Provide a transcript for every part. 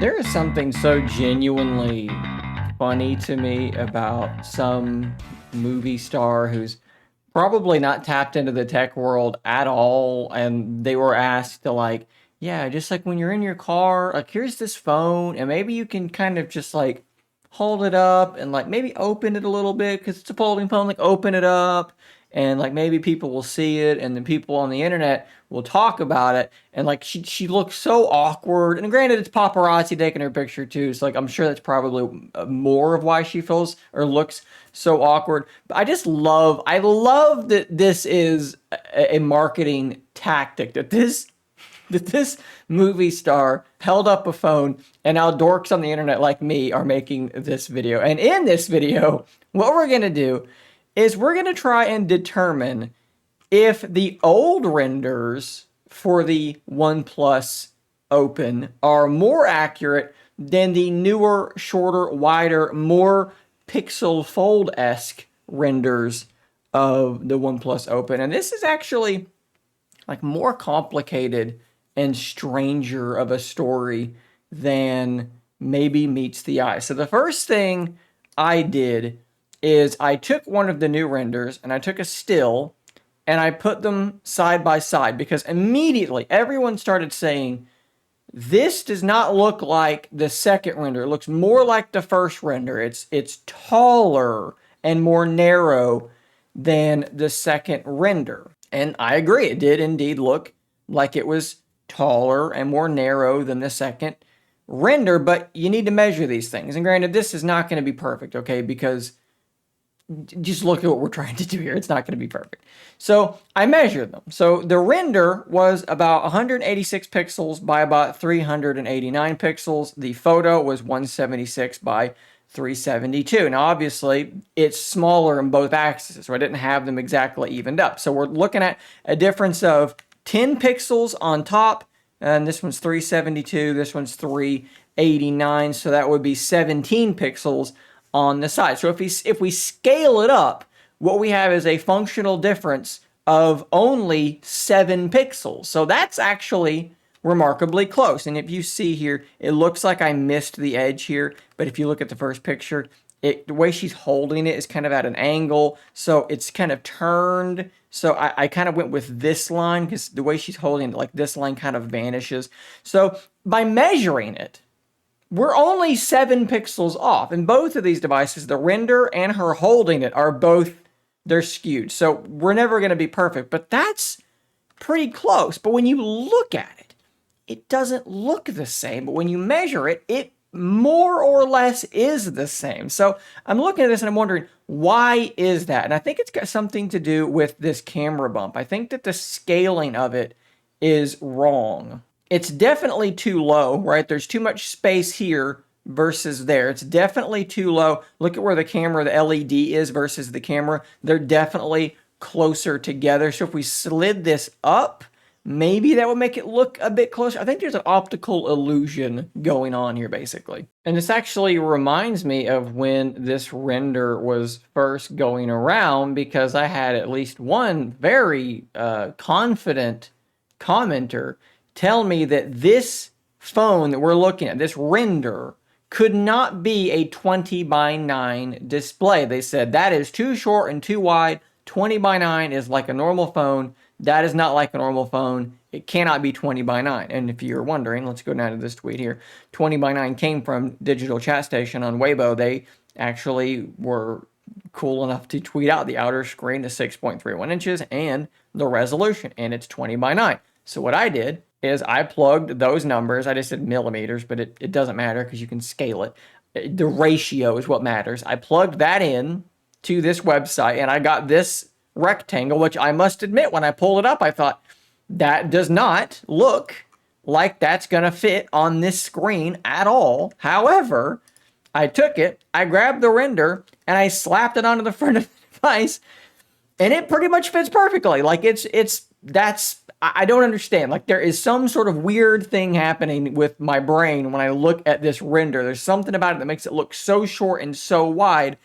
There is something so genuinely funny to me about some movie star who's probably not tapped into the tech world at all, and they were asked to like, yeah, just like when you're in your car, like here's this phone, and maybe you can kind of just like hold it up and like maybe open it a little bit because it's a folding phone, like open it up and like maybe people will see it and then people on the internet will talk about it and like she looks so awkward, and granted it's paparazzi taking her picture too, so like I'm sure that's probably more of why she feels or looks so awkward. But I love that this is a marketing tactic, that this movie star held up a phone, and now dorks on the internet like me are making this video. And in this video, what we're going to do is we're going to try and determine if the old renders for the OnePlus Open are more accurate than the newer, shorter, wider, more pixel fold-esque renders of the OnePlus Open. And this is actually like more complicated and stranger of a story than maybe meets the eye. So the first thing I did is I took one of the new renders and I took a still and I put them side by side, because immediately everyone started saying, this does not look like the second render. It looks more like the first render. It's taller and more narrow than the second render. And I agree, it did indeed look like it was taller and more narrow than the second render, but you need to measure these things. And granted, this is not going to be perfect, okay, because just look at what we're trying to do here. It's not going to be perfect. So I measured them. So the render was about 186 pixels by about 389 pixels. The photo was 176 by 372. Now, obviously, it's smaller in both axes, so I didn't have them exactly evened up. So we're looking at a difference of 10 pixels on top, and this one's 372, this one's 389, so that would be 17 pixels on the side. So if we scale it up, what we have is a functional difference of only 7 pixels. So that's actually remarkably close. And if you see here, it looks like I missed the edge here, but if you look at the first picture, the way she's holding it is kind of at an angle, so it's kind of turned. So I kind of went with this line because the way she's holding it, like this line kind of vanishes. So by measuring it, we're only 7 pixels off. In both of these devices, the render and her holding it are both, they're skewed. So we're never going to be perfect, but that's pretty close. But when you look at it, it doesn't look the same. But when you measure it, it more or less is the same. So I'm looking at this and I'm wondering, why is that? And I think it's got something to do with this camera bump. I think that the scaling of it is wrong. It's definitely too low, right? There's too much space here versus there. It's definitely too low. Look at where the camera, the LED is versus the camera. They're definitely closer together. So if we slid this up, maybe that would make it look a bit closer. I think there's an optical illusion going on here, basically. And this actually reminds me of when this render was first going around, because I had at least one very confident commenter tell me that this phone that we're looking at, this render, could not be a 20 by 9 display. They said that is too short and too wide. 20 by 9 is like a normal phone. That is not like a normal phone. It cannot be 20 by 9. And if you're wondering, let's go down to this tweet here. 20 by 9 came from Digital Chat Station on Weibo. They actually were cool enough to tweet out the outer screen is 6.31 inches and the resolution, and it's 20 by 9. So what I did is I plugged those numbers. I just said millimeters, but it doesn't matter because you can scale it. The ratio is what matters. I plugged that in to this website, and I got this rectangle, which I must admit, when I pulled it up, I thought, that does not look like that's going to fit on this screen at all. However, I took it, I grabbed the render, and I slapped it onto the front of the device, and it pretty much fits perfectly. Like, I don't understand. Like, there is some sort of weird thing happening with my brain when I look at this render. There's something about it that makes it look so short and so wide.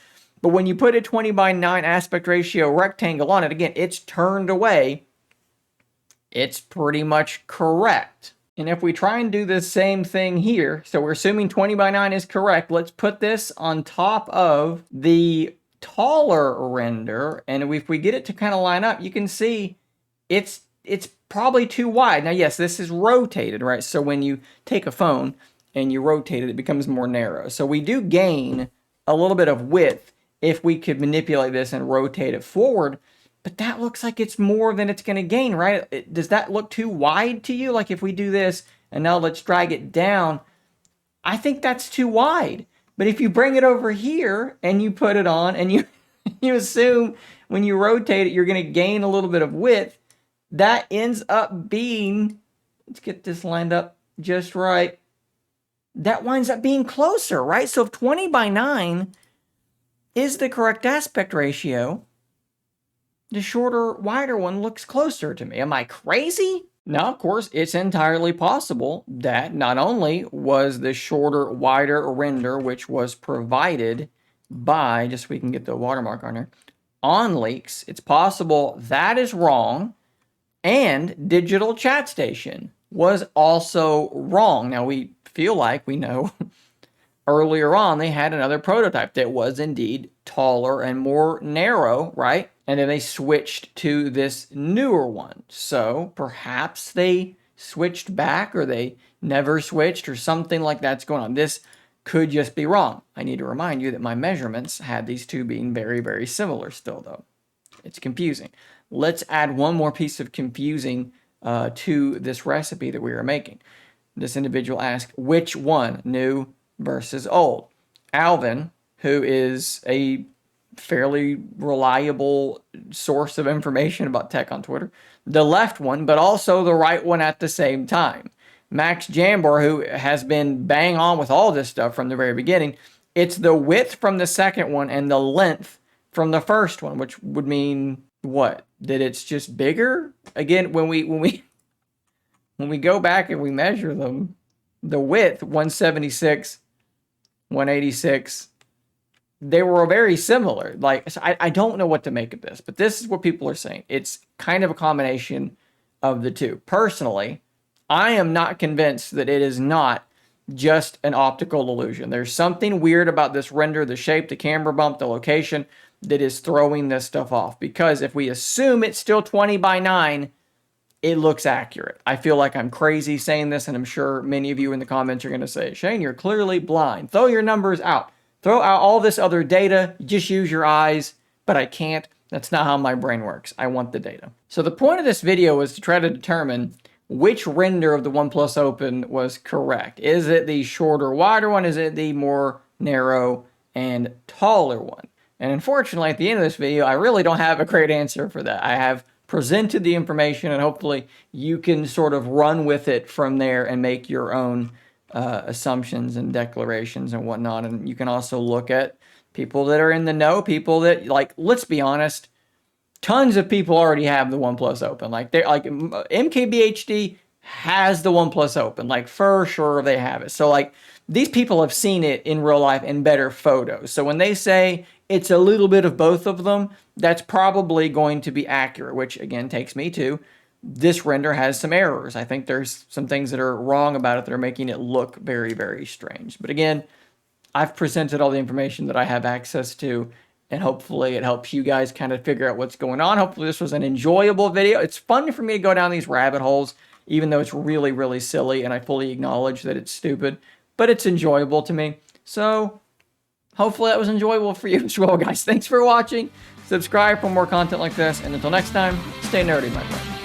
But when you put a 20 by 9 aspect ratio rectangle on it, again, it's turned away. It's pretty much correct. And if we try and do the same thing here, so we're assuming 20 by 9 is correct, let's put this on top of the taller render, and if we get it to kind of line up, you can see it's probably too wide. Now, yes, this is rotated, right? So when you take a phone and you rotate it, it becomes more narrow. So we do gain a little bit of width if we could manipulate this and rotate it forward, but that looks like it's more than it's going to gain, right? Does that look too wide to you? Like if we do this and now let's drag it down, I think that's too wide. But if you bring it over here and you put it on and you assume when you rotate it, you're going to gain a little bit of width, that ends up being, let's get this lined up just right. That winds up being closer, right? So if 20 by 9 is the correct aspect ratio, the shorter, wider one looks closer to me. Am I crazy? Now, of course, it's entirely possible that not only was the shorter, wider render, which was provided by, just so we can get the watermark on here, OnLeaks, it's possible that is wrong, and Digital Chat Station was also wrong. Now, we feel like we know earlier on they had another prototype that was indeed taller and more narrow, right? And then they switched to this newer one. So perhaps they switched back, or they never switched, or something like that's going on. This could just be wrong. I need to remind you that my measurements had these two being very, very similar still, though. It's confusing. Let's add one more piece of confusing to this recipe that we are making. This individual asked, which one, new versus old? Alvin, who is a fairly reliable source of information about tech on Twitter, the left one, but also the right one at the same time. Max Jambor, who has been bang on with all this stuff from the very beginning, it's the width from the second one and the length from the first one, which would mean what? That it's just bigger? Again, when we go back and we measure them, the width, 176, 186, they were very similar. Like, so I don't know what to make of this, but this is what people are saying. It's kind of a combination of the two. Personally, I am not convinced that it is not just an optical illusion. There's something weird about this render, the shape, the camera bump, the location, that is throwing this stuff off. Because if we assume it's still 20 by 9, it looks accurate. I feel like I'm crazy saying this, and I'm sure many of you in the comments are going to say, Shane, you're clearly blind. Throw your numbers out. Throw out all this other data. Just use your eyes. But I can't. That's not how my brain works. I want the data. So the point of this video was to try to determine which render of the OnePlus Open was correct. Is it the shorter, wider one? Is it the more narrow and taller one? And unfortunately, at the end of this video, I really don't have a great answer for that. I have presented the information, and hopefully you can sort of run with it from there and make your own assumptions and declarations and whatnot. And you can also look at people that are in the know, people that, like, let's be honest, tons of people already have the OnePlus Open. Like, they're like, MKBHD has the OnePlus Open. Like, for sure they have it. So, like, these people have seen it in real life in better photos. So when they say it's a little bit of both of them, that's probably going to be accurate, which again takes me to this render has some errors. I think there's some things that are wrong about it that are making it look very, very strange. But again, I've presented all the information that I have access to, and hopefully it helps you guys kind of figure out what's going on. Hopefully this was an enjoyable video. It's fun for me to go down these rabbit holes, even though it's really, really silly, and I fully acknowledge that it's stupid, but it's enjoyable to me. So hopefully that was enjoyable for you as well, guys. Thanks for watching. Subscribe for more content like this, and until next time, stay nerdy, my friends.